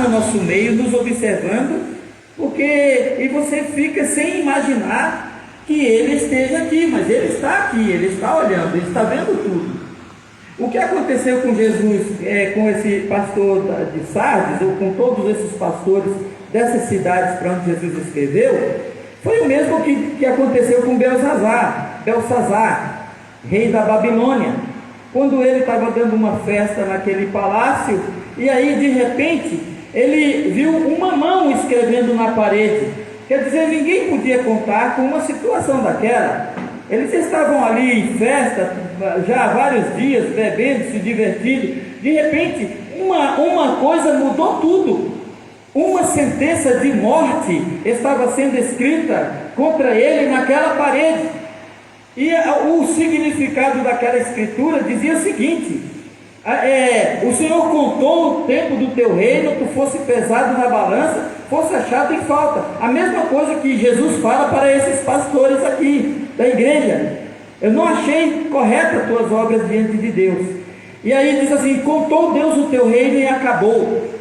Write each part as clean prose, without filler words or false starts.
no nosso meio, nos observando, e você fica sem imaginar que Ele esteja aqui, mas Ele está aqui, Ele está olhando, Ele está vendo tudo. O que aconteceu com Jesus, com esse pastor de Sardes, ou com todos esses pastores dessas cidades para onde Jesus escreveu, foi o mesmo que aconteceu com Belsazar, rei da Babilônia, quando ele estava dando uma festa naquele palácio, e aí de repente ele viu uma mão escrevendo na parede. Quer dizer, ninguém podia contar com uma situação daquela. Eles estavam ali em festa, já há vários dias, bebendo, se divertindo. De repente, uma coisa mudou tudo. Uma sentença de morte estava sendo escrita contra ele naquela parede. E o significado daquela escritura dizia o seguinte: o Senhor contou o tempo do teu reino, tu fosse pesado na balança, fosse achado em falta. A mesma coisa que Jesus fala para esses pastores aqui da igreja: eu não achei correta as tuas obras diante de Deus. E aí diz assim: contou Deus o teu reino e acabou.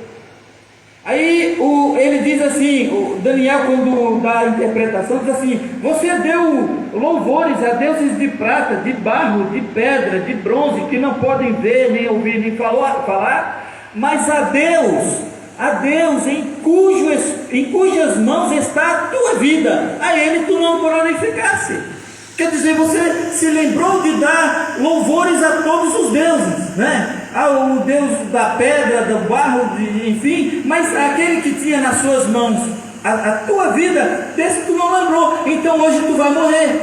Aí ele diz assim, o Daniel, quando dá a interpretação, diz assim: você deu louvores a deuses de prata, de barro, de pedra, de bronze, que não podem ver, nem ouvir, nem falar, mas a Deus em cujas mãos está a tua vida, a Ele tu não glorificasse. Quer dizer, você se lembrou de dar louvores a todos os deuses, né? Ao Deus da pedra, do barro, enfim, mas aquele que tinha nas suas mãos a tua vida, desse tu não lembrou, então hoje tu vai morrer.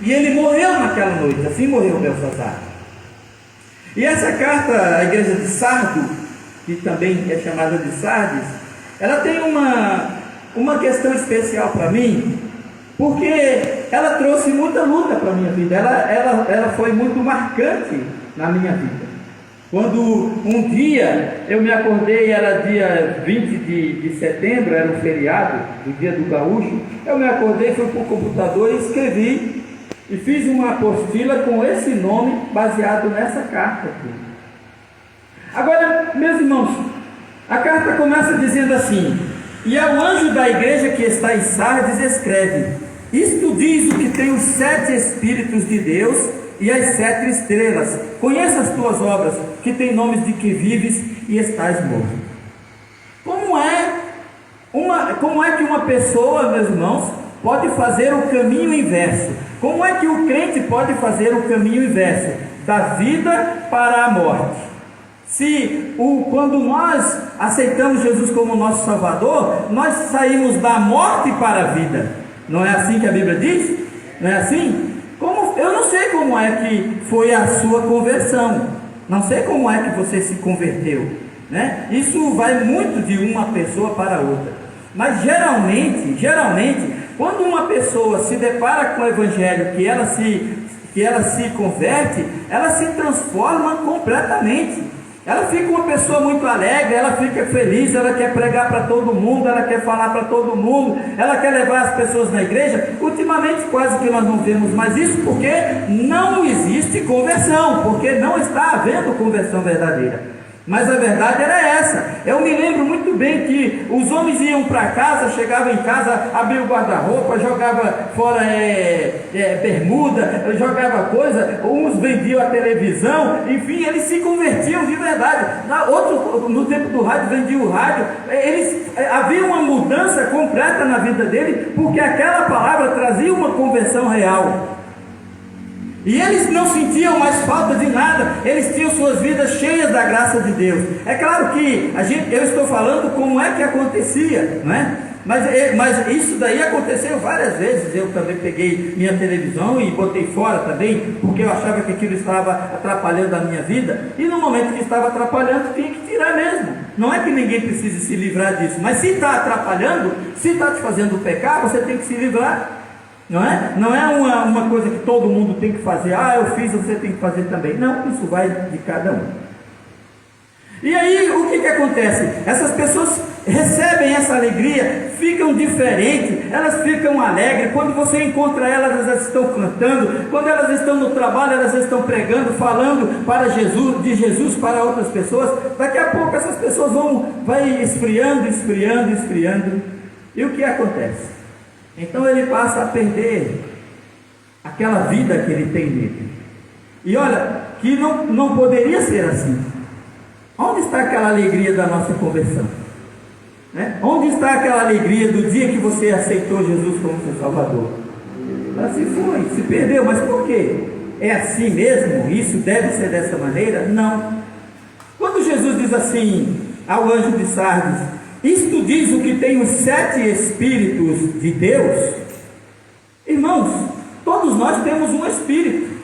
E ele morreu naquela noite, assim morreu Belsazar. E essa carta à igreja de Sardo, que também é chamada de Sardes, ela tem uma questão especial para mim, porque ela trouxe muita luta para a minha vida. Ela foi muito marcante na minha vida. Quando um dia eu me acordei, era dia 20 de setembro, era um feriado, o dia do gaúcho. Eu me acordei, fui para o computador e escrevi, e fiz uma apostila com esse nome, baseado nessa carta aqui. Agora, meus irmãos, a carta começa dizendo assim: e ao anjo da igreja que está em Sardes escreve: isto diz o que tem os 7 Espíritos de Deus e as 7 estrelas. Conheça as tuas obras, que tem nomes de que vives e estás morto. Como é que uma pessoa, meus irmãos, pode fazer o caminho inverso? Como é que o crente pode fazer o caminho inverso? Da vida para a morte. Quando nós aceitamos Jesus como nosso Salvador, nós saímos da morte para a vida. Não é assim que a Bíblia diz? Não é assim? Eu não sei como é que foi a sua conversão, não sei como é que você se converteu, né? Isso vai muito de uma pessoa para outra, mas geralmente, quando uma pessoa se depara com o Evangelho, que ela se converte, ela se transforma completamente. Ela fica uma pessoa muito alegre, ela fica feliz, ela quer pregar para todo mundo, ela quer falar para todo mundo, ela quer levar as pessoas na igreja. Ultimamente quase que nós não vemos mais isso, porque não existe conversão, porque não está havendo conversão verdadeira. Mas a verdade era essa. Eu me lembro muito bem que os homens iam para casa, chegavam em casa, abriam o guarda-roupa, jogava fora bermuda, jogava coisa, uns vendiam a televisão, enfim, eles se convertiam de verdade. No tempo do rádio, vendiam o rádio. Havia uma mudança completa na vida dele, porque aquela palavra trazia uma conversão real. E eles não sentiam mais falta de nada, eles tinham suas vidas cheias da graça de Deus. É claro que eu estou falando como é que acontecia, não é? Mas isso daí aconteceu várias vezes. Eu também peguei minha televisão e botei fora também, porque eu achava que aquilo estava atrapalhando a minha vida, e no momento que estava atrapalhando, tinha que tirar mesmo. Não é que ninguém precise se livrar disso, mas se está atrapalhando, se está te fazendo pecar, você tem que se livrar. Não é uma coisa que todo mundo tem que fazer. Eu fiz, você tem que fazer também. Não, isso vai de cada um. E aí o que acontece? Essas pessoas recebem essa alegria, ficam diferentes, elas ficam alegres. Quando você encontra elas, elas estão cantando. Quando elas estão no trabalho, elas estão pregando, falando para Jesus, de Jesus para outras pessoas. Daqui a pouco essas pessoas vai esfriando. E o que acontece? Então ele passa a perder aquela vida que ele tem nele. E olha, que não poderia ser assim. Onde está aquela alegria da nossa conversão? Onde está aquela alegria do dia que você aceitou Jesus como seu Salvador? Ela se foi, se perdeu, mas por quê? É assim mesmo? Isso deve ser dessa maneira? Não. Quando Jesus diz assim ao anjo de Sardes: isto diz o que tem os 7 Espíritos de Deus. Irmãos, todos nós temos um Espírito.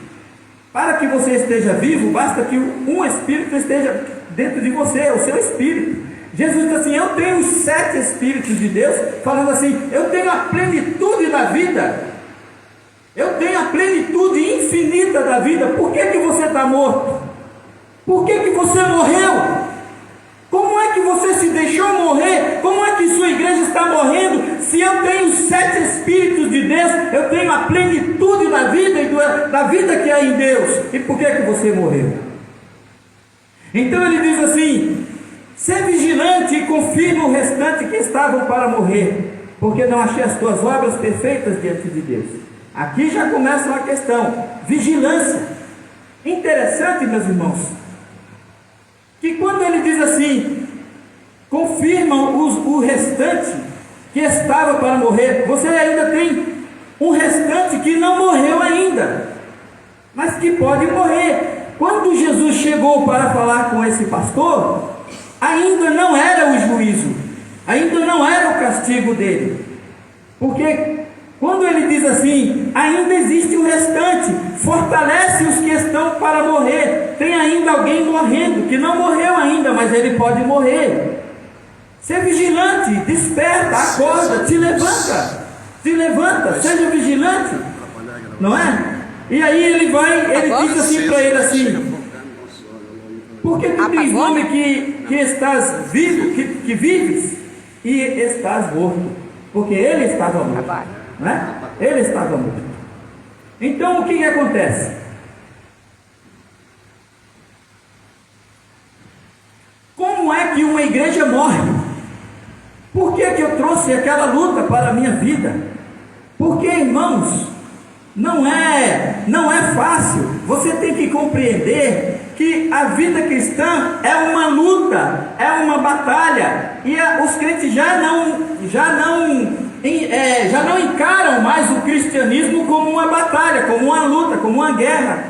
Para que você esteja vivo, basta que um Espírito esteja dentro de você, o seu Espírito. Jesus diz assim: eu tenho os 7 Espíritos de Deus, falando assim: eu tenho a plenitude da vida, eu tenho a plenitude infinita da vida. Por que você está morto? Por que você morreu? Como é que você se deixou morrer? Como é que sua igreja está morrendo? Se eu tenho os 7 Espíritos de Deus, eu tenho a plenitude da vida e da vida que há em Deus. E por que você morreu? Então ele diz assim: ser vigilante e confirma o restante que estavam para morrer, porque não achei as tuas obras perfeitas diante de Deus. Aqui já começa uma questão: vigilância. Interessante, meus irmãos, que quando ele diz assim, confirmam o restante que estava para morrer, você ainda tem um restante que não morreu ainda, mas que pode morrer. Quando Jesus chegou para falar com esse pastor, ainda não era o juízo, ainda não era o castigo dele, porque quando ele diz assim, ainda existe o restante, fortalece os que estão para morrer. Tem ainda alguém morrendo, que não morreu ainda, mas ele pode morrer. Ser vigilante, desperta, acorda, te levanta, seja vigilante, não é? E aí ele diz assim para ele assim: porque tu tens nome que estás vivo, que vives e estás morto, porque ele estava morto, não é? Ele estava morto. Então o que acontece? Como é que uma igreja morre? Por que eu trouxe aquela luta para a minha vida? Porque, irmãos, não é fácil. Você tem que compreender que a vida cristã é uma luta, é uma batalha, e os crentes já não encaram mais o cristianismo como uma batalha, como uma luta, como uma guerra.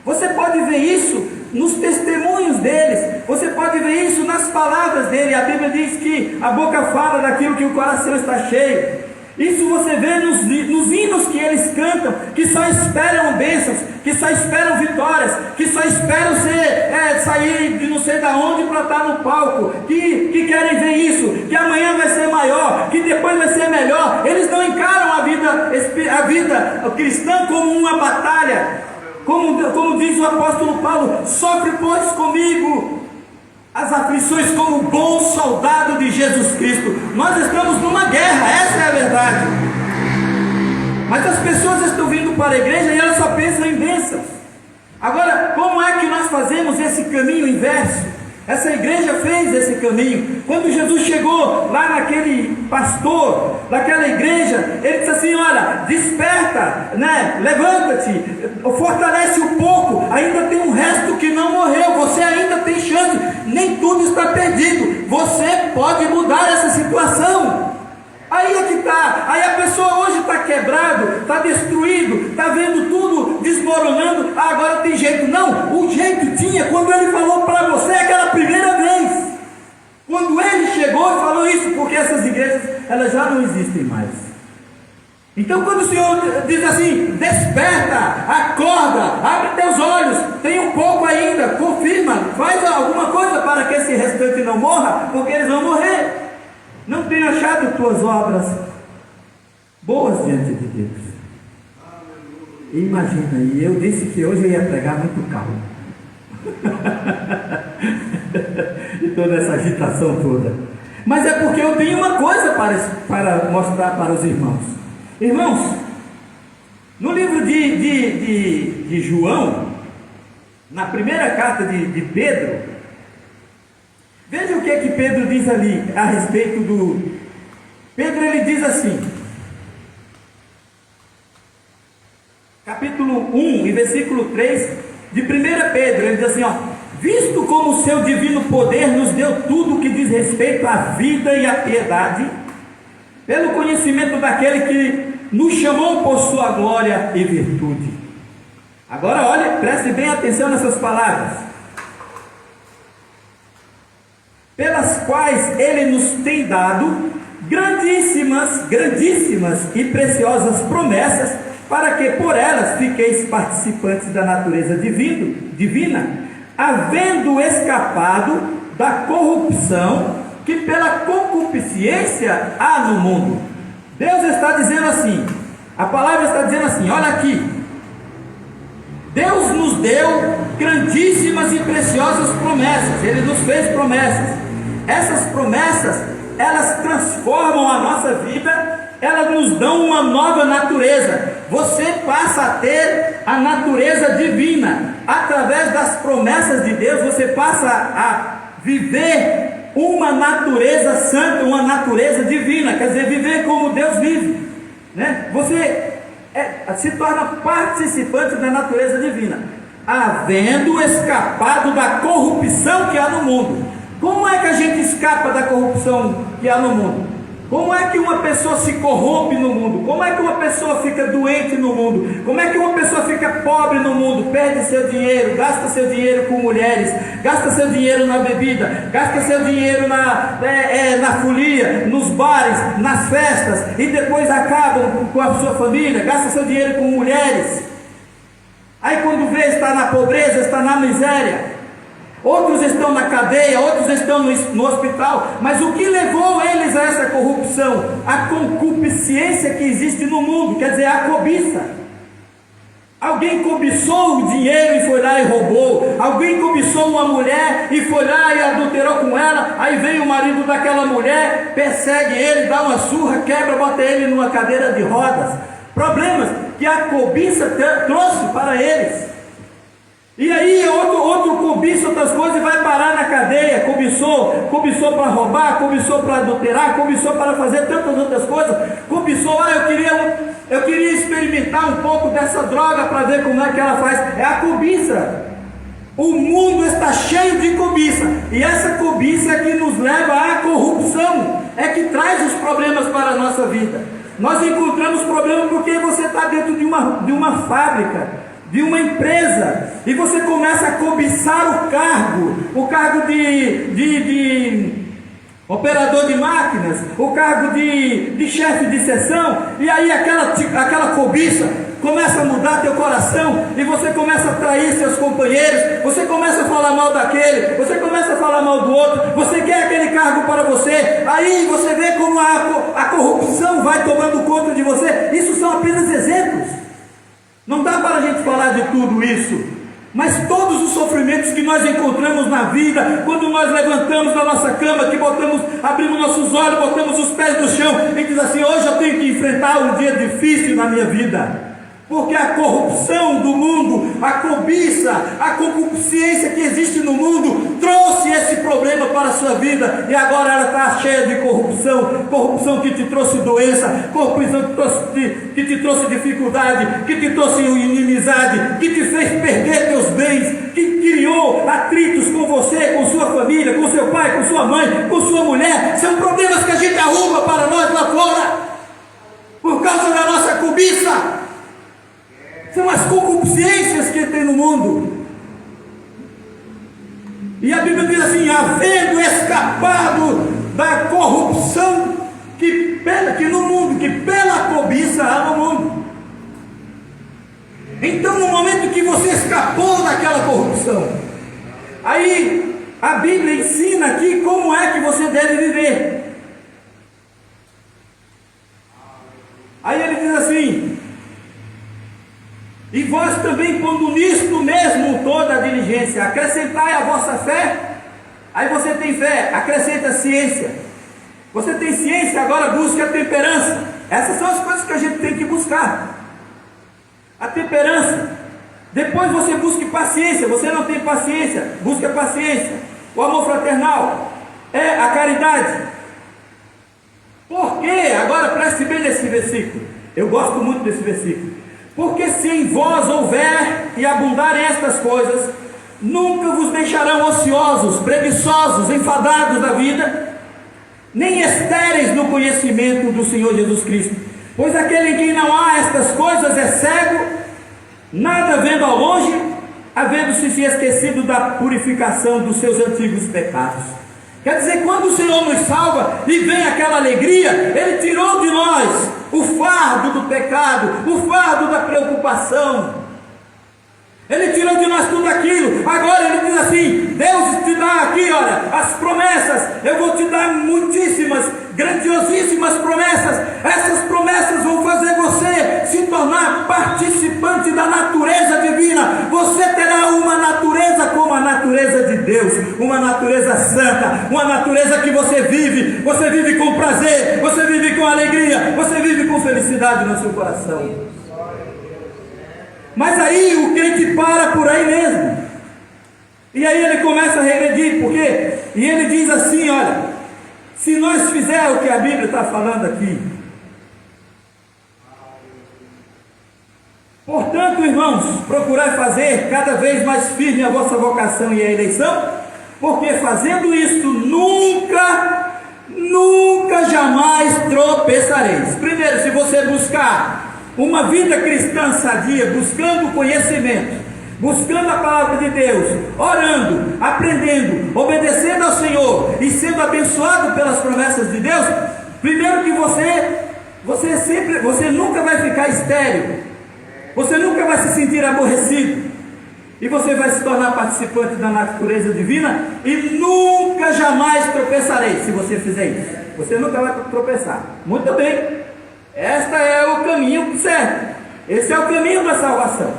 Você pode ver isso nos testemunhos deles, você pode ver isso nas palavras dele. A Bíblia diz que a boca fala daquilo que o coração está cheio. Isso você vê nos hinos que eles cantam, que só esperam bênçãos, que só esperam vitórias, que só esperam sair de não sei da onde para estar no palco, que querem ver isso, que amanhã vai ser maior, que depois vai ser melhor. Eles não encaram a vida cristã como uma batalha, como diz o apóstolo Paulo: sofre pois comigo as aflições como bom soldado de Jesus Cristo. Nós estamos numa guerra, essa é a verdade. Mas as pessoas estão vindo para a igreja e elas só pensam em bênçãos. Agora, como é que nós fazemos esse caminho inverso? Essa igreja fez esse caminho. Quando Jesus chegou lá naquele pastor, naquela igreja, ele disse assim: olha, desperta, né? Levanta-te, fortalece um pouco, ainda tem um resto que não morreu, você ainda tem chance, nem tudo está perdido, você pode mudar essa situação. Aí é que está. Aí a pessoa hoje está quebrado, está destruído, está vendo tudo desmoronando. Agora tem jeito. Não, o jeito tinha quando ele falou para você aquela primeira vez, quando ele chegou e falou isso, porque essas igrejas, elas já não existem mais. Então quando o Senhor diz assim: desperta, acorda, abre teus olhos, tem um pouco ainda, confirma, faz alguma coisa para que esse restante não morra, porque eles vão morrer. Não tenho achado tuas obras boas diante de Deus. Imagina, e eu disse que hoje eu ia pregar muito calmo. toda essa agitação toda? Mas é porque eu tenho uma coisa para mostrar para os irmãos. Irmãos, no livro de João, na primeira carta de Pedro, veja o que é que Pedro diz ali a respeito do... Pedro, ele diz assim, capítulo 1 e versículo 3 de 1 Pedro, ele diz assim, ó: visto como o seu divino poder nos deu tudo o que diz respeito à vida e à piedade, pelo conhecimento daquele que nos chamou por sua glória e virtude. Agora olhe, preste bem atenção nessas palavras. Pelas quais ele nos tem dado grandíssimas e preciosas promessas, para que por elas fiqueis participantes da natureza divina, havendo escapado da corrupção que pela concupiscência há no mundo. Deus está dizendo assim, a palavra está dizendo assim, olha aqui, Deus nos deu grandíssimas e preciosas promessas, Ele nos fez promessas. Essas promessas, elas transformam a nossa vida, elas nos dão uma nova natureza. Você passa a ter a natureza divina. Através das promessas de Deus, você passa a viver uma natureza santa, uma natureza divina, quer dizer, viver como Deus vive, né? Você se torna participante da natureza divina, havendo escapado da corrupção que há no mundo. Como é que a gente escapa da corrupção que há no mundo? Como é que uma pessoa se corrompe no mundo? Como é que uma pessoa fica doente no mundo? Como é que uma pessoa fica pobre no mundo? Perde seu dinheiro, gasta seu dinheiro com mulheres, gasta seu dinheiro na bebida, gasta seu dinheiro na folia, nos bares, nas festas, e depois acabam com a sua família, gasta seu dinheiro com mulheres. Aí quando vê, está na pobreza, está na miséria. Outros estão na cadeia, outros estão no hospital. Mas o que levou eles a essa corrupção? A concupiscência que existe no mundo, quer dizer, a cobiça. Alguém cobiçou o dinheiro e foi lá e roubou. Alguém cobiçou uma mulher e foi lá e adulterou com ela. Aí vem o marido daquela mulher, persegue ele, dá uma surra, quebra, bota ele numa cadeira de rodas. Problemas que a cobiça trouxe para eles. E aí outro cobiça outras coisas e vai parar na cadeia. Cobiçou para roubar, cobiçou para adulterar, cobiçou para fazer tantas outras coisas. Cobiçou, eu queria experimentar um pouco dessa droga para ver como é que ela faz. É a cobiça. O mundo está cheio de cobiça, e essa cobiça é que nos leva à corrupção, é que traz os problemas para a nossa vida. Nós encontramos problemas porque você está dentro de uma fábrica, de uma empresa, e você começa a cobiçar o cargo de operador de máquinas, o cargo de chefe de seção, e aí aquela cobiça começa a mudar teu coração, e você começa a trair seus companheiros, você começa a falar mal daquele, você começa a falar mal do outro, você quer aquele cargo para você, aí você vê como a corrupção vai tomando conta de você. Isso são apenas exemplos. Não dá para a gente falar de tudo isso, mas todos os sofrimentos que nós encontramos na vida, quando nós levantamos da nossa cama, que abrimos nossos olhos, botamos os pés no chão e diz assim: hoje eu tenho que enfrentar um dia difícil na minha vida, porque a corrupção do mundo, a cobiça, a concupiscência que existe no mundo, trouxe esse problema para a sua vida, e agora ela está cheia de corrupção que te trouxe doença, corrupção que te trouxe dificuldade, que te trouxe inimizade, que te fez perder teus bens, que criou atritos com você, com sua família, com seu pai, com sua mãe, com sua mulher. São problemas que a gente arruma para nós lá fora, por causa da nossa cobiça. São as concupiscências que tem no mundo. E a Bíblia diz assim: havendo escapado da corrupção que no mundo, que pela cobiça há no mundo. Então, no momento que você escapou daquela corrupção, aí a Bíblia ensina aqui como é que você deve viver. Aí ele diz assim: e vós também, pondo nisto mesmo toda a diligência, acrescentai a vossa fé Aí você tem fé, acrescenta ciência. Você tem ciência, agora busca a temperança. Essas são as coisas que a gente tem que buscar. A temperança. Depois você busca paciência. Você não tem paciência, busca paciência. O amor fraternal é a caridade. Por quê? Agora preste bem nesse versículo. Eu gosto muito desse versículo. Porque se em vós houver e abundarem estas coisas, nunca vos deixarão ociosos, preguiçosos, enfadados da vida, nem estéreis no conhecimento do Senhor Jesus Cristo. Pois aquele em quem não há estas coisas é cego, nada vendo ao longe, havendo-se esquecido da purificação dos seus antigos pecados. Quer dizer, quando o Senhor nos salva e vem aquela alegria, Ele tirou de nós o fardo do pecado, o fardo da preocupação. Ele tirou de nós tudo aquilo. Agora Ele diz assim: Deus te dá aqui, olha, as promessas. Eu vou te dar muitíssimas, grandiosíssimas promessas. Essas promessas vão fazer você se tornar participante da natureza divina. Você terá uma natureza como a natureza de Deus, uma natureza santa, uma natureza que você vive com prazer, você vive com alegria, você vive com felicidade no seu coração. Mas aí o crente para por aí mesmo, e aí ele começa a regredir, por quê? E ele diz assim: olha, se nós fizermos o que a Bíblia está falando aqui, portanto, irmãos, procurai fazer cada vez mais firme a vossa vocação e a eleição, porque fazendo isto nunca jamais tropeçareis. Primeiro, se você buscar uma vida cristã sadia, buscando conhecimento, buscando a palavra de Deus, orando, aprendendo, obedecendo ao Senhor e sendo abençoado pelas promessas de Deus, primeiro que você nunca vai ficar estéril, você nunca vai se sentir aborrecido, e você vai se tornar participante da natureza divina, e nunca jamais tropeçarei. Se você fizer isso, você nunca vai tropeçar. Muito bem. Este é o caminho certo. Esse é o caminho da salvação.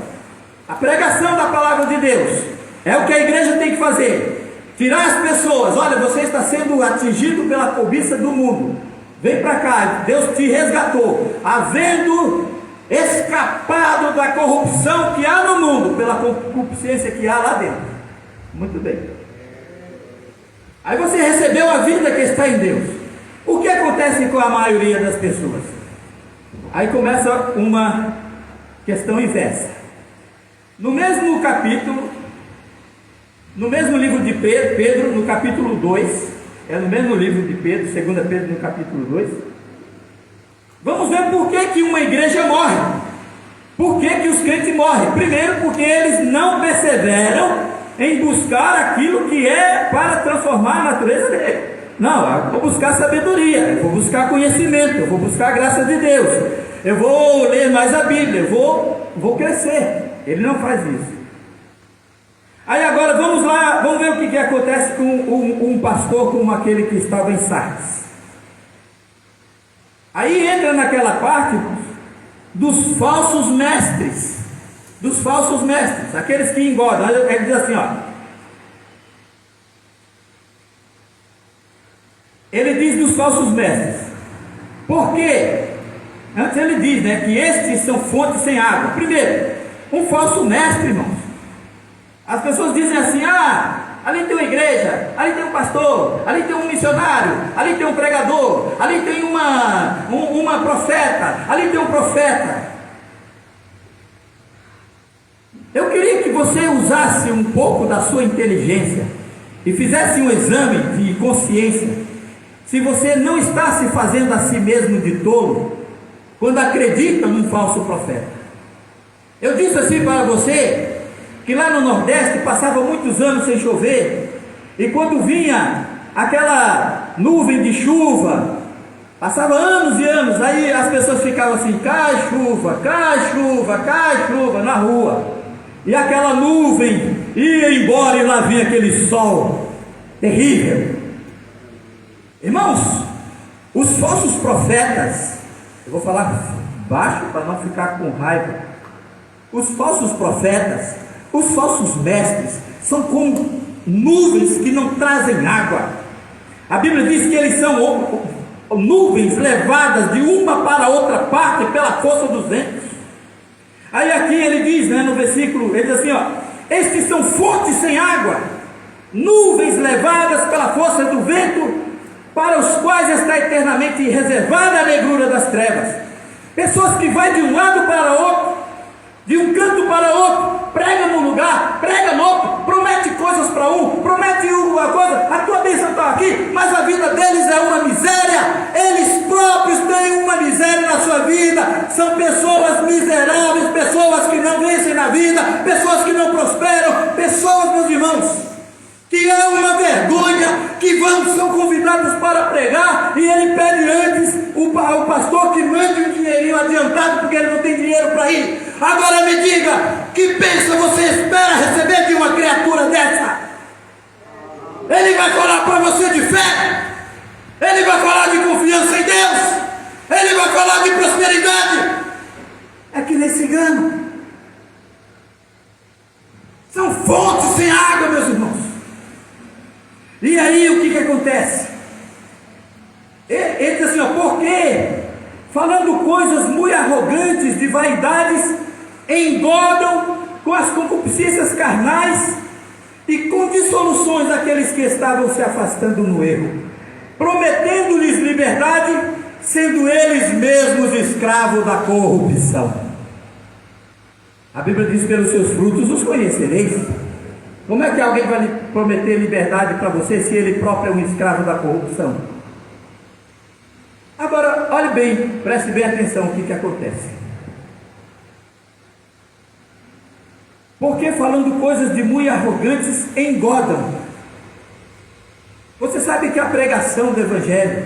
A pregação da palavra de Deus é o que a igreja tem que fazer. Tirar as pessoas. Olha, você está sendo atingido pela cobiça do mundo. Vem para cá, Deus te resgatou, havendo escapado da corrupção que há no mundo, pela concupiscência que há lá dentro. Muito bem. Aí você recebeu a vida que está em Deus. O que acontece com a maioria das pessoas? Aí começa uma questão inversa. No mesmo capítulo, no mesmo livro de Pedro, no capítulo 2, é no mesmo livro de Pedro, 2 Pedro, no capítulo 2, vamos ver por que uma igreja morre. Por que os crentes morrem? Primeiro, porque eles não perseveram em buscar aquilo que é para transformar a natureza dele. Não, eu vou buscar sabedoria, eu vou buscar conhecimento, eu vou buscar a graça de Deus, eu vou ler mais a Bíblia, eu vou crescer. Ele não faz isso. Aí agora vamos lá, vamos ver o que acontece com um pastor como aquele que estava em Sardes. Aí entra naquela parte dos falsos mestres, aqueles que engodam. Ele diz assim, ó. Ele diz dos falsos mestres. Por quê? Antes ele diz, né, que estes são fontes sem água. Primeiro, um falso mestre, irmãos. As pessoas dizem assim: ali tem uma igreja, ali tem um pastor, ali tem um missionário, ali tem um pregador, ali tem uma profeta, ali tem um profeta. Eu queria que você usasse um pouco da sua inteligência e fizesse um exame de consciência. Se você não está se fazendo a si mesmo de tolo quando acredita num falso profeta. Eu disse assim para você que lá no Nordeste passava muitos anos sem chover, e quando vinha aquela nuvem de chuva, passava anos e anos, aí as pessoas ficavam assim: cai chuva, cai chuva, cai chuva na rua, e aquela nuvem ia embora e lá vinha aquele sol terrível. Irmãos, os falsos profetas, eu vou falar baixo para não ficar com raiva, os falsos profetas, os falsos mestres, são como nuvens que não trazem água. A Bíblia diz que eles são nuvens levadas de uma para outra parte pela força dos ventos. Aí aqui ele diz, no versículo, ele diz assim, estes são fontes sem água, nuvens levadas pela força do vento, para os quais está eternamente reservada a negrura das trevas. Pessoas que vai de um lado para outro, de um canto para outro, prega num lugar, prega no outro, promete coisas para um, promete uma coisa, a tua bênção está aqui, mas a vida deles é uma miséria, eles próprios têm uma miséria na sua vida, são pessoas miseráveis, pessoas que não vencem na vida, pessoas que não prosperam, pessoas, meus irmãos, que é uma vergonha, que são convidados para pregar, e ele pede antes o pastor que mande um dinheirinho adiantado, porque ele não tem dinheiro para ir. Agora me diga, que bênção você espera receber de uma criatura dessa? Ele vai falar para você de fé, ele vai falar de confiança em Deus, ele vai falar de prosperidade. É que nem cigano. São fontes sem água, meus irmãos. E aí o que acontece? Ele diz assim, porque falando coisas muito arrogantes de vaidades, engodam com as concupiscências carnais e com dissoluções aqueles que estavam se afastando no erro, prometendo-lhes liberdade, sendo eles mesmos escravos da corrupção. A Bíblia diz, pelos seus frutos os conhecereis. Como é que alguém vai prometer liberdade para você se ele próprio é um escravo da corrupção? Agora, olhe bem, preste bem atenção o que acontece. Porque falando coisas de muito arrogantes, engodam. Você sabe que a pregação do Evangelho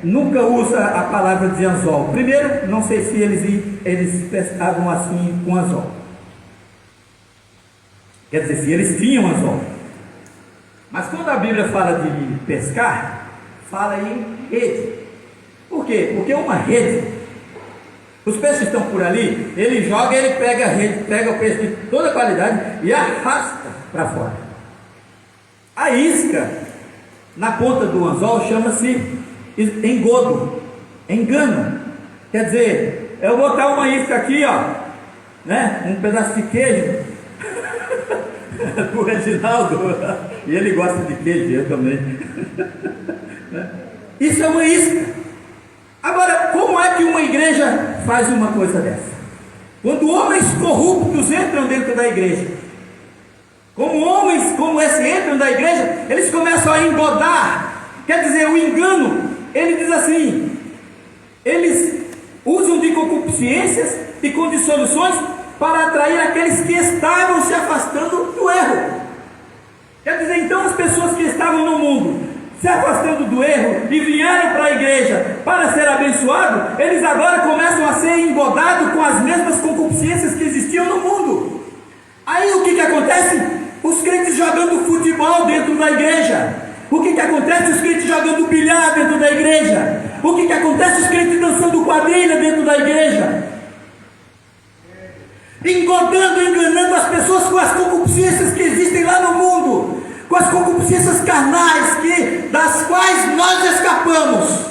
nunca usa a palavra de anzol. Primeiro, não sei se eles pescavam assim com anzol. Quer dizer, se eles tinham anzol. Mas quando a Bíblia fala de pescar, fala em rede. Por quê? Porque uma rede, os peixes estão por ali, ele joga, ele pega a rede, pega o peixe de toda qualidade e arrasta para fora. A isca na ponta do anzol chama-se engodo, engano. Quer dizer, eu vou botar uma isca aqui, um pedaço de queijo do Reginaldo, e ele gosta de queijo, eu também. Isso é uma isca. Agora, como é que uma igreja faz uma coisa dessa? Quando homens corruptos entram dentro da igreja, como homens como esse entram da igreja, eles começam a engodar. Quer dizer, o engano, ele diz assim, eles usam de concupiscências e com dissoluções para atrair aqueles que estavam se afastando do erro. Quer dizer, então as pessoas que estavam no mundo se afastando do erro e vieram para a igreja para ser abençoados, eles agora começam a ser engodados com as mesmas concupiscências que existiam no mundo. Aí o que acontece? Os crentes jogando futebol dentro da igreja. O que acontece? Os crentes jogando bilhar dentro da igreja. O que acontece? Os crentes dançando quadrilha dentro da igreja, engodando, enganando as pessoas com as concupiscências que existem lá no mundo, com as concupiscências carnais das quais nós escapamos.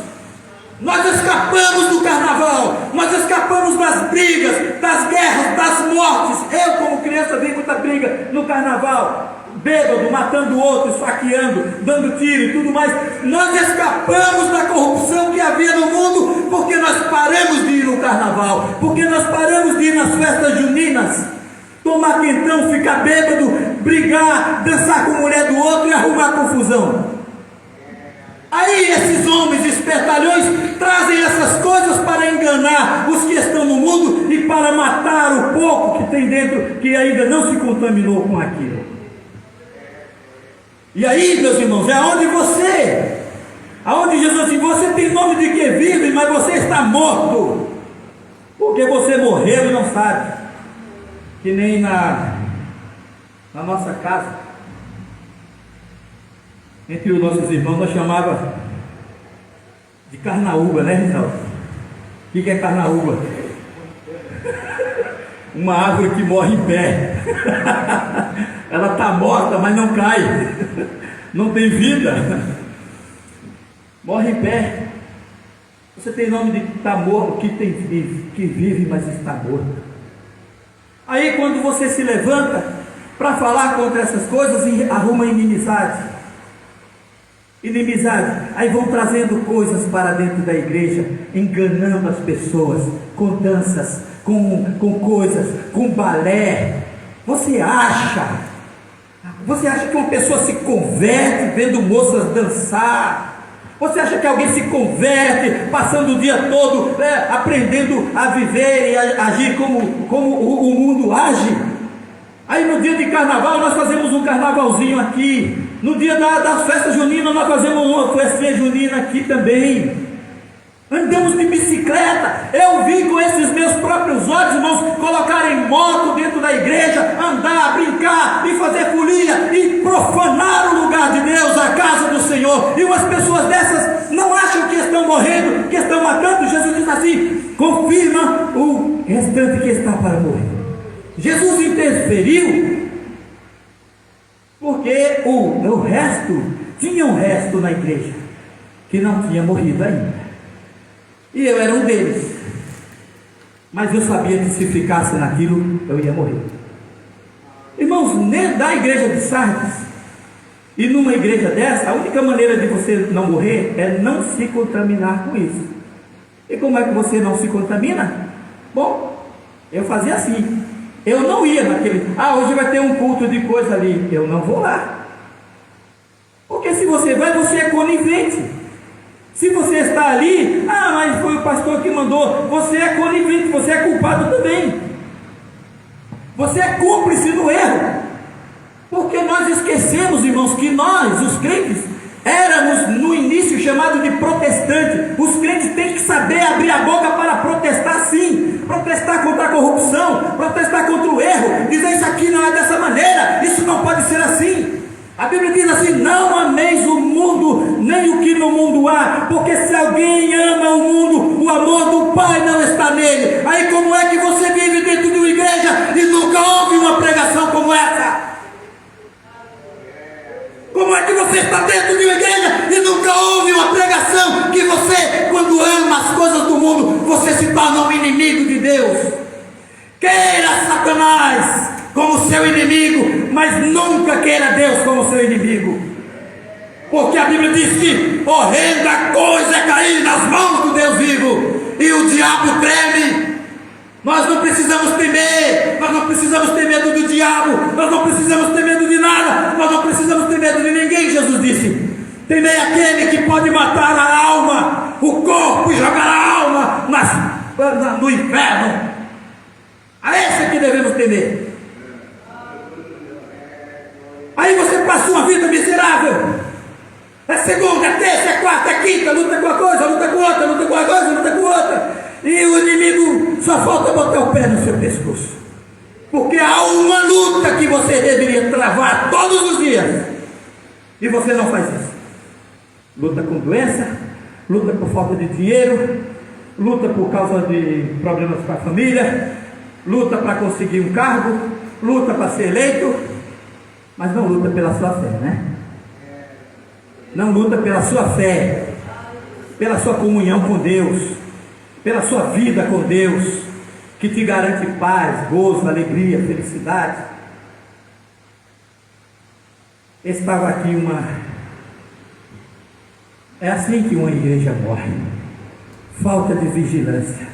Nós escapamos do carnaval, nós escapamos das brigas, das guerras, das mortes. Eu, como criança, vi muita briga no carnaval, bêbado, matando o outro, esfaqueando, dando tiro e tudo mais. Nós escapamos da corrupção que havia no mundo, porque nós paramos de ir no carnaval, porque nós paramos de ir nas festas juninas, tomar quentão, ficar bêbado, brigar, dançar com a mulher do outro e arrumar confusão. Aí esses homens espertalhões trazem essas coisas para enganar os que estão no mundo e para matar o pouco que tem dentro, que ainda não se contaminou com aquilo. E aí, meus irmãos, é aonde Jesus disse, você tem nome de que vive, mas você está morto, porque você morreu e não sabe. Que nem na nossa casa, entre os nossos irmãos, nós chamava de carnaúba, né, Rinaldo? O que é carnaúba? Uma árvore que morre em pé. Ela está morta, mas não cai. Não tem vida. Morre em pé. Você tem nome de que está morto, que vive, mas está morto. Aí quando você se levanta para falar contra essas coisas, arruma inimizade. Aí vão trazendo coisas para dentro da igreja, enganando as pessoas, com danças, com coisas, com balé. Você acha que uma pessoa se converte vendo moças dançar? Você acha que alguém se converte passando o dia todo aprendendo a viver e a agir como o mundo age? Aí no dia de carnaval nós fazemos um carnavalzinho aqui. No dia das festas juninas nós fazemos uma festinha junina aqui também. Andamos de bicicleta. Eu vi com esses meus próprios olhos, irmãos, colocarem moto dentro da igreja, andar, brincar e fazer folia e profanar o lugar de Deus, a casa do Senhor. E umas pessoas dessas não acham que estão morrendo, que estão matando. Jesus diz assim: confirma o restante que está para morrer. Jesus interferiu porque o resto, tinha um resto na igreja que não tinha morrido ainda. E eu era um deles. Mas eu sabia que se ficasse naquilo, eu ia morrer. Irmãos, da igreja de Sardes, e numa igreja dessa, a única maneira de você não morrer é não se contaminar com isso. E como é que você não se contamina? Bom, eu fazia assim. Eu não ia naquele, hoje vai ter um culto de coisa ali. Eu não vou lá. Porque se você vai, você é conivente. Se você está ali, mas foi o pastor que mandou, você é conivente, você é culpado também. Você é cúmplice do erro. Porque nós esquecemos, irmãos, que nós, os crentes, éramos no início chamados de protestante. Os crentes têm que saber abrir a boca para protestar, sim. Protestar contra a corrupção, protestar contra o erro, dizer isso aqui não é dessa maneira, isso não pode ser assim. A Bíblia diz assim: não ameis o mundo, nem o que no mundo há, porque se alguém ama o mundo, o amor do Pai não está nele. Aí como é que você vive dentro de uma igreja e nunca ouve uma pregação como essa? Como é que você está dentro de uma igreja e nunca ouve uma pregação que você, quando ama as coisas do mundo, você se torna um inimigo de Deus? Queira Satanás como seu inimigo, mas nunca queira Deus como seu inimigo, porque a Bíblia diz que horrenda coisa é cair nas mãos do Deus vivo, e o diabo treme. Nós não precisamos temer, nós não precisamos ter medo do diabo, nós não precisamos ter medo de nada, nós não precisamos ter medo de ninguém. Jesus disse: temei aquele que pode matar a alma, o corpo, e jogar a alma no inferno. A esse é que devemos temer. Aí você passa uma vida miserável. É segunda, é terça, é quarta, é quinta, luta com uma coisa, luta com outra, luta com uma coisa, luta com outra. E o inimigo só falta botar o pé no seu pescoço. Porque há uma luta que você deveria travar todos os dias. E você não faz isso. Luta com doença, luta por falta de dinheiro, luta por causa de problemas com a família, luta para conseguir um cargo, luta para ser eleito, mas não luta pela sua fé, né? Não luta pela sua fé, pela sua comunhão com Deus, pela sua vida com Deus, que te garante paz, gozo, alegria, felicidade. Estava aqui é assim que uma igreja morre. Falta de vigilância.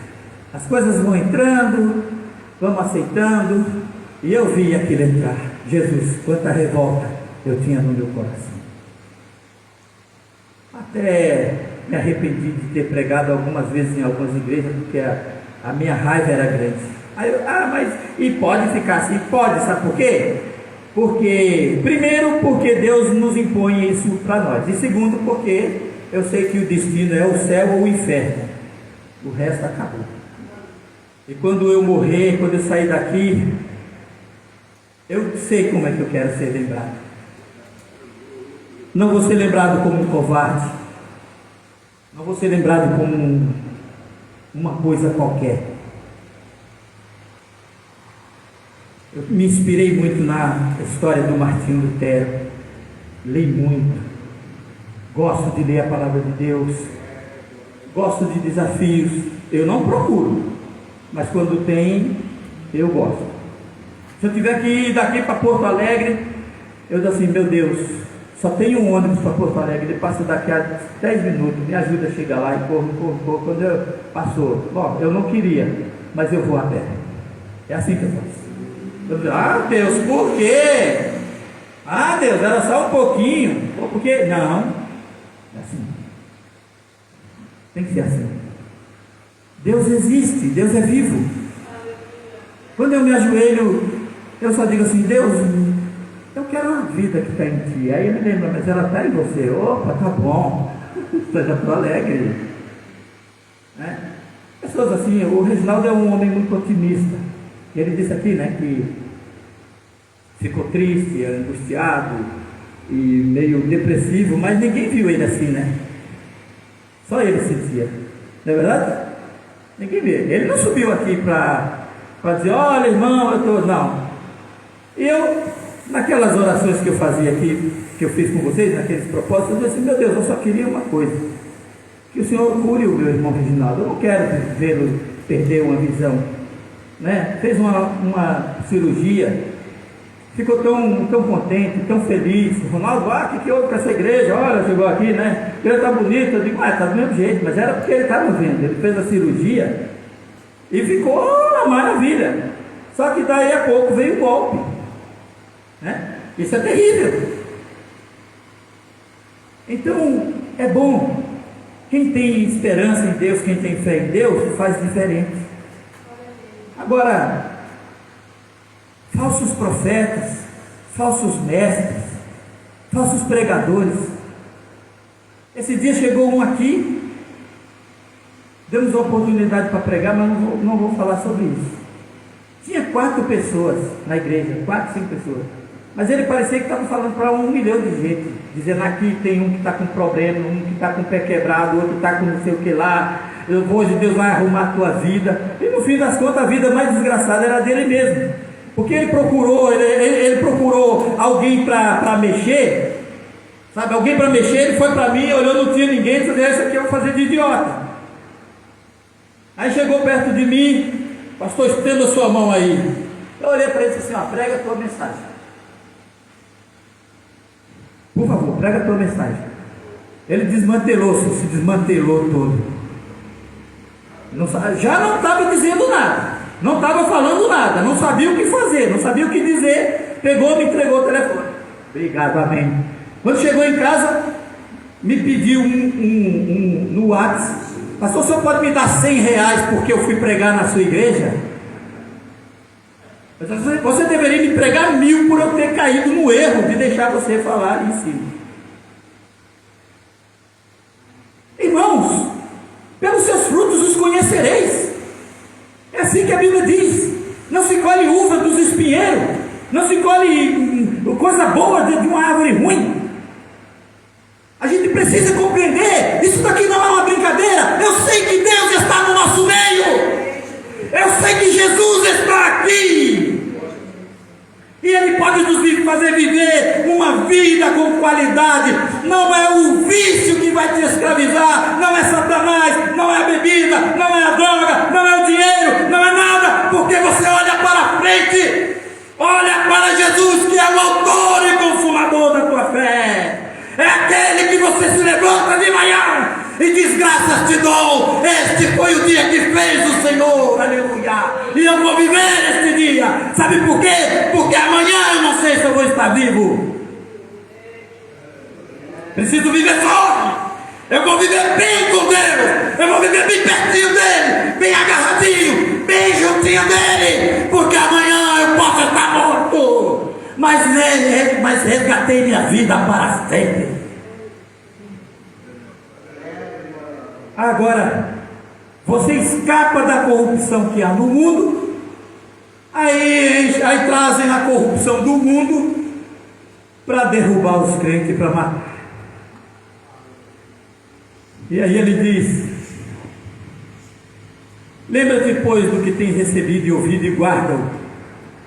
As coisas vão entrando, vamos aceitando, e eu vi aquilo entrar. Jesus, quanta revolta eu tinha no meu coração. Até me arrependi de ter pregado algumas vezes em algumas igrejas, porque a minha raiva era grande. Aí eu, e pode ficar assim? Pode, sabe por quê? Primeiro, porque Deus nos impõe isso para nós, e segundo, porque eu sei que o destino é o céu ou o inferno, o resto acabou. E quando eu morrer, quando eu sair daqui, eu sei como é que eu quero ser lembrado. Não vou ser lembrado como um covarde, não vou ser lembrado como uma coisa qualquer. Eu me inspirei muito na história do Martinho Lutero, leio muito, gosto de ler a palavra de Deus, gosto de desafios. Eu não procuro, mas quando tem, eu gosto. Se eu tiver que ir daqui para Porto Alegre, eu digo assim: meu Deus, só tem um ônibus para Porto Alegre, ele passa daqui a 10 minutos, me ajuda a chegar lá, e corro. Quando eu passou, bom, eu não queria, mas eu vou a pé. É assim que eu faço. Eu digo: ah, Deus, por quê? Ah, Deus, era só um pouquinho. Por quê? Não, é assim. Tem que ser assim. Deus existe, Deus é vivo. Quando eu me ajoelho, eu só digo assim: Deus, eu quero a vida que está em ti. Aí eu me lembro: mas ela está em você. Opa, tá bom. Você já estou alegre. Né? Pessoas assim, o Reginaldo é um homem muito otimista. Ele disse aqui, né, que ficou triste, angustiado e meio depressivo, mas ninguém viu ele assim, né? Só ele sentia. Não é verdade? Ninguém viu. Ele não subiu aqui para dizer: olha, irmão, eu estou... Não. E eu, naquelas orações que eu fazia aqui, que eu fiz com vocês, naqueles propósitos, eu disse assim: meu Deus, eu só queria uma coisa, que o Senhor cure o meu irmão Reginaldo. Eu não quero vê-lo perder uma visão, né? Fez uma cirurgia, ficou tão contente, tão feliz. Ronaldo, que houve com essa igreja? Olha, chegou aqui, né? Ele está bonito. Eu digo: está do mesmo jeito, mas era porque ele estava vendo. Ele fez a cirurgia e ficou uma maravilha. Só que daí a pouco veio o golpe, né? Isso é terrível. Então é bom. Quem tem esperança em Deus, quem tem fé em Deus, faz diferente. Agora, falsos profetas, falsos mestres, falsos pregadores. Esse dia chegou um aqui, demos a oportunidade para pregar, mas não vou falar sobre isso. Tinha 4 pessoas na igreja, 4, 5 pessoas, mas ele parecia que estava falando para 1 milhão de gente, dizendo: aqui tem um que está com problema, um que está com o pé quebrado, outro está com não sei o que lá, hoje Deus vai arrumar a tua vida. E no fim das contas, a vida mais desgraçada era dele mesmo, porque ele procurou alguém para mexer, sabe, alguém para mexer. Ele foi para mim, olhou, não tinha ninguém, disse: isso aqui eu vou fazer de idiota. Aí chegou perto de mim: pastor, estenda a sua mão aí. Eu olhei para ele e disse assim: prega a tua mensagem, por favor, prega a tua mensagem. Ele se desmantelou todo. Já não estava dizendo nada, não estava falando nada, não sabia o que fazer, não sabia o que dizer. Pegou, me entregou o telefone. Obrigado, amém. Quando chegou em casa, me pediu no WhatsApp: pastor, o senhor pode me dar R$100 porque eu fui pregar na sua igreja? Eu disse: você deveria me pregar 1000 por eu ter caído no erro de deixar você falar ali em cima. Irmãos, pelos seus frutos os conhecereis. É assim que a Bíblia diz. Não se colhe uva dos espinheiros, não se colhe coisa boa de uma árvore ruim. A gente precisa compreender, isso daqui não é uma brincadeira. Eu sei que Deus está no nosso meio, eu sei que Jesus está aqui, e Ele pode nos fazer viver uma vida com qualidade. Não é o vício que vai te escravizar, não é Satanás, não é a bebida, não é a droga, não é o dinheiro, não é nada, porque você olha para frente, olha para Jesus, que é o autor e consumador da tua fé. É aquele que você se levanta de manhã e diz: graças te dou, este foi o dia que fez o Senhor, aleluia, e eu vou viver este dia. Sabe por quê? Porque amanhã eu não sei se eu vou estar vivo. Preciso viver forte. Eu vou viver bem com Deus, eu vou viver bem pertinho dele, bem agarradinho, bem juntinho dele, porque amanhã eu posso estar morto, mas resgatei minha vida para sempre. Agora, você escapa da corrupção que há no mundo, aí trazem a corrupção do mundo para derrubar os crentes, para matar. E aí ele diz: lembra depois do que tem recebido e ouvido e guarda-o,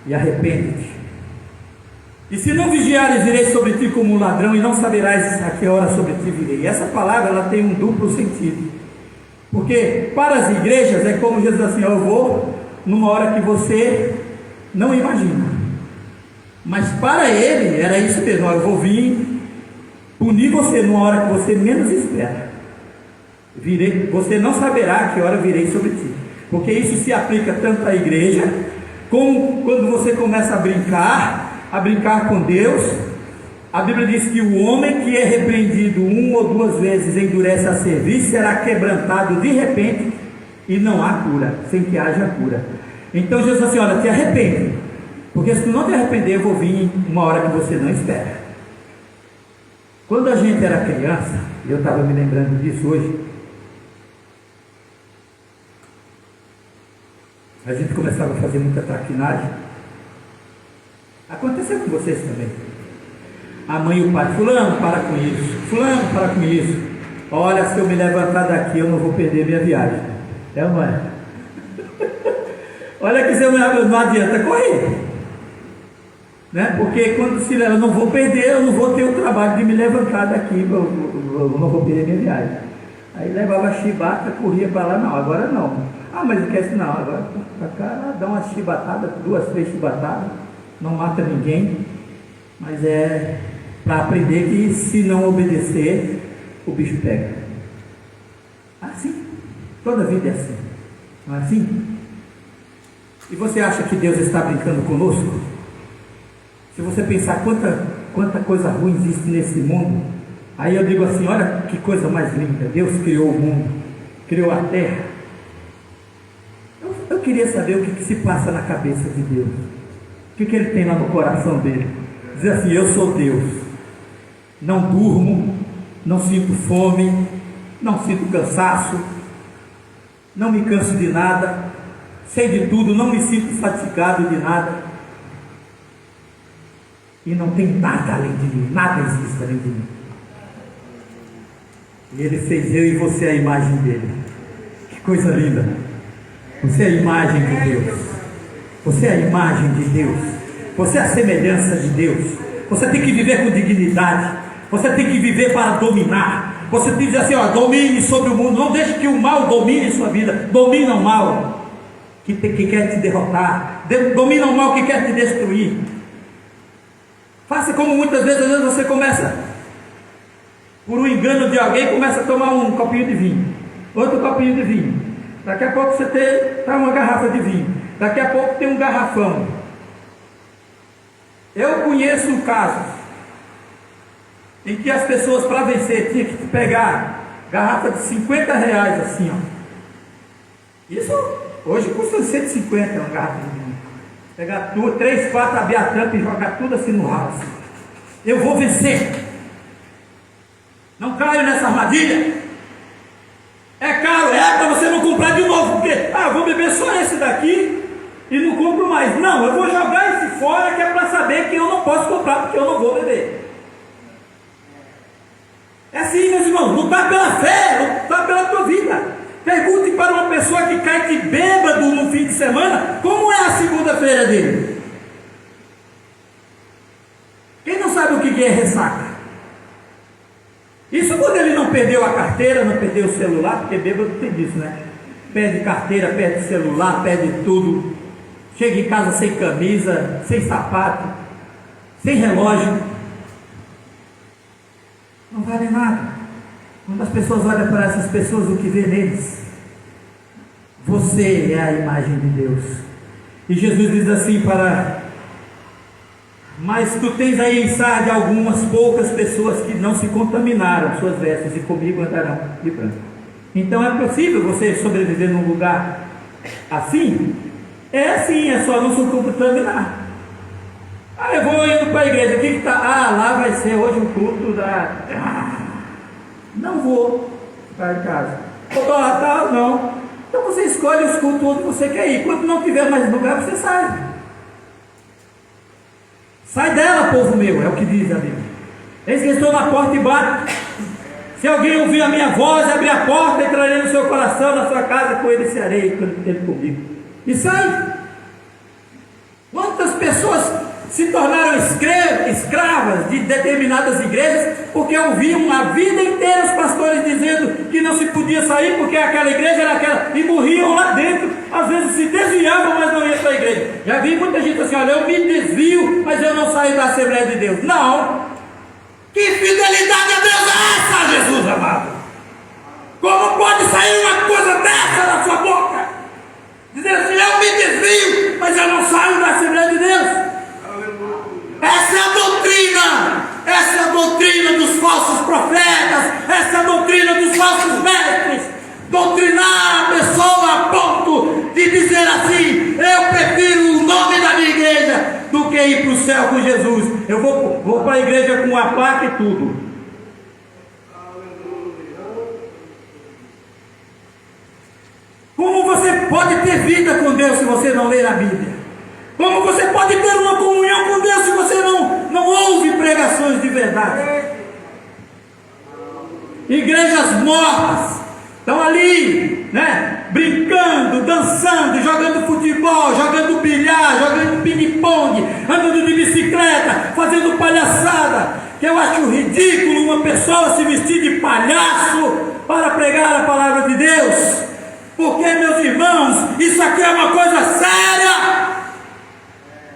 e arrepende-te. E se não vigiares, virei sobre ti como um ladrão, e não saberás a que hora sobre ti virei. E essa palavra, ela tem um duplo sentido, porque para as igrejas é como Jesus diz assim: eu vou numa hora que você não imagina. Mas para ele era isso mesmo: eu vou vir punir você numa hora que você menos espera. Você não saberá a que hora virei sobre ti. Porque isso se aplica tanto à igreja, como quando você começa a brincar com Deus. A Bíblia diz que o homem que é repreendido 1 ou 2 vezes endurece a serviço, será quebrantado de repente, e não há cura, sem que haja cura. Então Jesus disse assim: olha, te arrepende, porque se tu não te arrepender, eu vou vir uma hora que você não espera. Quando a gente era criança, eu estava me lembrando disso hoje, a gente começava a fazer muita traquinagem. Aconteceu com vocês também. A mãe e o pai: fulano, para com isso, fulano, para com isso. Olha, se eu me levantar daqui, eu não vou perder minha viagem. É, mãe? Olha que se eu não adianta correr, né? Porque quando se leva, eu não vou perder, eu não vou ter o trabalho de me levantar daqui, eu não vou perder minha viagem. Aí levava a chibata, corria para lá. Não, agora não. Ah, mas eu quero não, agora para cá, dá uma chibatada, 2, 3 chibatadas, não mata ninguém, mas é para aprender que se não obedecer, o bicho pega. Assim, toda a vida é assim, não é assim? E você acha que Deus está brincando conosco? Se você pensar quanta coisa ruim existe nesse mundo, aí eu digo assim: olha que coisa mais linda, Deus criou o mundo, criou a terra. Eu queria saber o que se passa na cabeça de Deus, o que ele tem lá no coração dele. Dizer assim: eu sou Deus, não durmo, não sinto fome, não sinto cansaço, não me canso de nada, sei de tudo, não me sinto fatigado de nada, e não tem nada além de mim, nada existe além de mim. E ele fez eu e você a imagem dele. Que coisa linda! Você é a imagem de Deus, você é a imagem de Deus, você é a semelhança de Deus. Você tem que viver com dignidade, você tem que viver para dominar. Você tem que dizer assim: ó, domine sobre o mundo, não deixe que o mal domine sua vida. Domina o mal que quer te derrotar, domina o mal que quer te destruir. Faça como muitas vezes, às vezes você começa, por um engano de alguém, começa a tomar um copinho de vinho, outro copinho de vinho, daqui a pouco você tem uma garrafa de vinho, daqui a pouco tem um garrafão. Eu conheço casos em que as pessoas, para vencer, tinham que pegar garrafa de 50 reais assim, ó. Isso hoje custa 150 uma garrafa de vinho. Pegar 3, 4, abrir a tampa e jogar tudo assim no ralo assim. Eu vou vencer, não caio nessa armadilha. É caro, é para você não comprar de novo, porque vou beber só esse daqui e não compro mais. Não, eu vou jogar esse fora, que é para saber que eu não posso comprar, porque eu não vou beber. É assim, meus irmãos, lutar pela fé, lutar pela tua vida. Pergunte para uma pessoa que cai de bêbado no fim de semana, como é a segunda-feira dele? Quem não sabe o que é ressaca? Isso quando ele não perdeu a carteira, não perdeu o celular, porque bêbado tem disso, né? Perde carteira, perde celular, perde tudo. Chega em casa sem camisa, sem sapato, sem relógio. Não vale nada. Quando as pessoas olham para essas pessoas, o que vê neles? Você é a imagem de Deus. E Jesus diz assim mas tu tens aí em Sardes algumas poucas pessoas que não se contaminaram suas vestes, e comigo andarão de branco. Então é possível você sobreviver num lugar assim? É assim, é só não se contaminar. Eu vou indo para a igreja, o que está? Lá vai ser hoje o culto da... não vou ficar em casa. Não. Então você escolhe os cultos onde você quer ir. Quando não tiver mais lugar, você sai. Sai dela, povo meu, é o que diz a Bíblia. Eis que estou na porta e bato. Se alguém ouvir a minha voz, abrir a porta, entrarei no seu coração, na sua casa, com ele cearei, com ele comigo. E sai. Quantas pessoas se tornaram escravas de determinadas igrejas porque ouviam a vida inteira os pastores dizendo que não se podia sair porque aquela igreja era aquela, e morriam lá dentro, às vezes se desviavam, mas não iam para a igreja. Já vi muita gente assim: olha, eu me desvio, mas eu não saio da Assembleia de Deus. Não! Que fidelidade a Deus é essa, Jesus amado? Como pode sair uma coisa dessa da sua boca? Dizer assim: eu me desvio, mas eu não saio da Assembleia de Deus. Essa é a doutrina, essa é a doutrina dos falsos profetas, essa é a doutrina dos falsos mestres. Doutrinar a pessoa a ponto de dizer assim: eu prefiro o nome da minha igreja do que ir para o céu com Jesus. Eu vou para a igreja com a placa e tudo. Como você pode ter vida com Deus se você não ler a Bíblia? Como você pode ter uma comunhão com Deus se você não ouve pregações de verdade? Igrejas mortas estão ali, né? Brincando, dançando, jogando futebol, jogando bilhar, jogando ping-pong, andando de bicicleta, fazendo palhaçada. Que eu acho ridículo uma pessoa se vestir de palhaço para pregar a palavra de Deus. Porque, meus irmãos, isso aqui é uma coisa séria.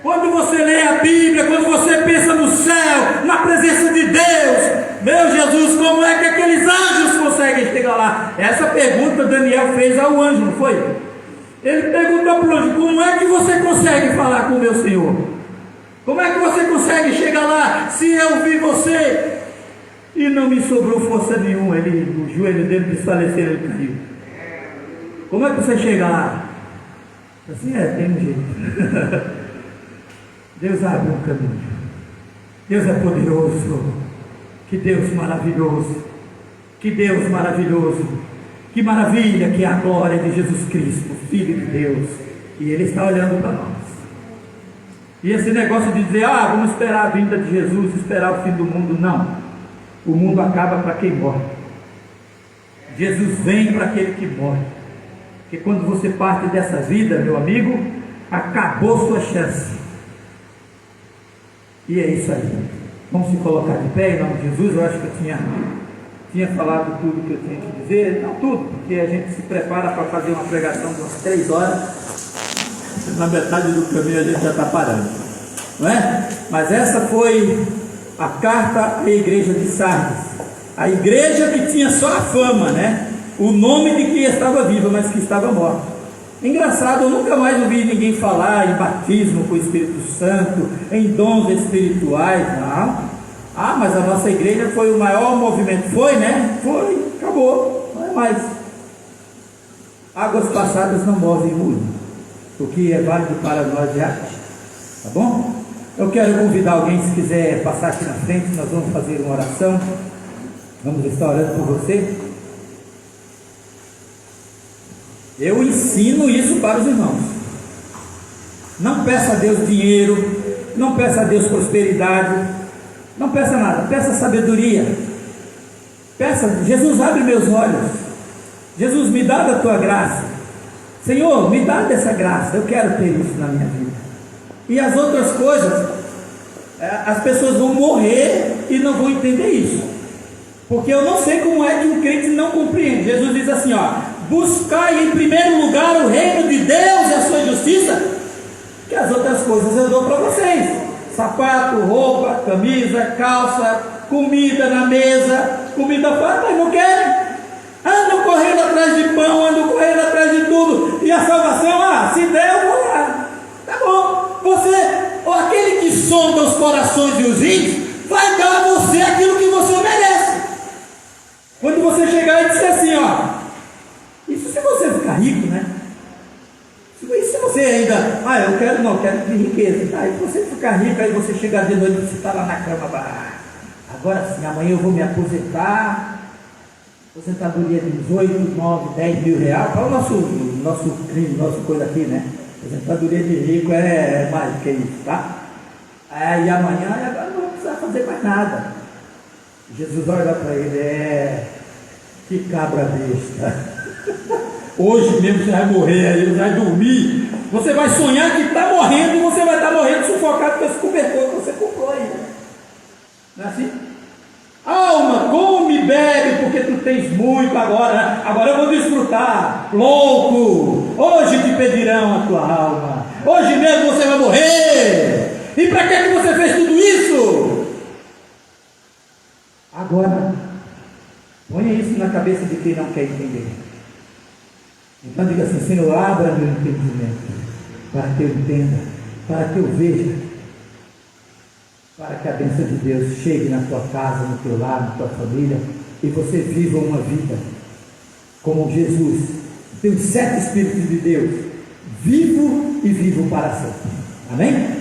Quando você lê a Bíblia, quando você pensa no céu, na presença de Deus, meu Jesus, como é que aqueles anjos conseguem chegar lá? Essa pergunta Daniel fez ao anjo, não foi? Ele perguntou para o anjo: como é que você consegue falar com o meu Senhor? Como é que você consegue chegar lá se eu vi você? E não me sobrou força nenhuma. O joelho dele desfaleceu, ele caiu. Como é que você chega lá? Assim, tem um jeito. Deus abre um caminho. Deus é poderoso. Que Deus maravilhoso. Que Deus maravilhoso. Que maravilha que é a glória de Jesus Cristo, Filho de Deus. E Ele está olhando para nós. E esse negócio de dizer: vamos esperar a vinda de Jesus, esperar o fim do mundo. Não. O mundo acaba para quem morre. Jesus vem para aquele que morre. Porque quando você parte dessa vida, meu amigo, acabou sua chance. E é isso aí. Vamos se colocar de pé em nome de Jesus. Eu acho que eu tinha falado tudo que eu tinha que dizer. Não tudo, porque a gente se prepara para fazer uma pregação de umas 3 horas. Na metade do caminho a gente já está parando, não é? Mas essa foi a carta à igreja de Sardes. A igreja que tinha só a fama, né? O nome de que estava viva, mas que estava morta. Engraçado, eu nunca mais ouvi ninguém falar em batismo com o Espírito Santo, em dons espirituais, não. Mas a nossa igreja foi o maior movimento. Foi, né? Foi, acabou, não é mais. Águas passadas não movem moinho. O que é válido para nós é aqui, tá bom? Eu quero convidar alguém, se quiser passar aqui na frente, nós vamos fazer uma oração. Vamos estar orando por você. Eu ensino isso para os irmãos. Não peça a Deus dinheiro, não peça a Deus prosperidade, não peça nada, peça sabedoria. Peça: Jesus, abre meus olhos. Jesus, me dá da tua graça. Senhor, me dá dessa graça, eu quero ter isso na minha vida. E as outras coisas, as pessoas vão morrer e não vão entender isso. Porque eu não sei como é que um crente não compreende. Jesus diz assim: buscai em primeiro lugar o reino de Deus e a sua justiça, que as outras coisas eu dou para vocês: sapato, roupa, camisa, calça, comida na mesa, comida farta, mas não querem. Andam correndo atrás de pão, andam correndo atrás de tudo. E a salvação, se der eu vou lá. Tá bom. Você, ou aquele que sonda os corações e os rins, vai dar a você aquilo que você merece. Quando você chegar e disser assim: isso se você ficar rico, né? E se você ainda, eu quero ter riqueza. Aí você ficar rico, aí você chegar de noite, você está lá na cama, agora sim, amanhã eu vou me aposentar. Aposentadoria de 18, 9, 10 mil reais. Qual é o nosso crime, nossa coisa aqui, né? Aposentadoria de rico é mais do que isso, tá? E amanhã, agora não precisa fazer mais nada. Jesus olha para ele: que cabra besta. Hoje mesmo você vai morrer, aí você vai dormir, você vai sonhar que está morrendo e você vai estar morrendo sufocado com esse cobertor que você comprou aí. Não é assim? Alma, come e bebe, porque tu tens muito agora, né? Agora eu vou desfrutar. Louco, hoje te pedirão a tua alma, hoje mesmo você vai morrer. E para que você fez tudo isso? Agora, ponha isso na cabeça de quem não quer entender. Então diga assim: Senhor, abra meu entendimento, para que eu entenda, para que eu veja, para que a bênção de Deus chegue na tua casa, no teu lar, na tua família, e você viva uma vida como Jesus, tem os 7 Espíritos de Deus, vivo e vivo para sempre. Amém?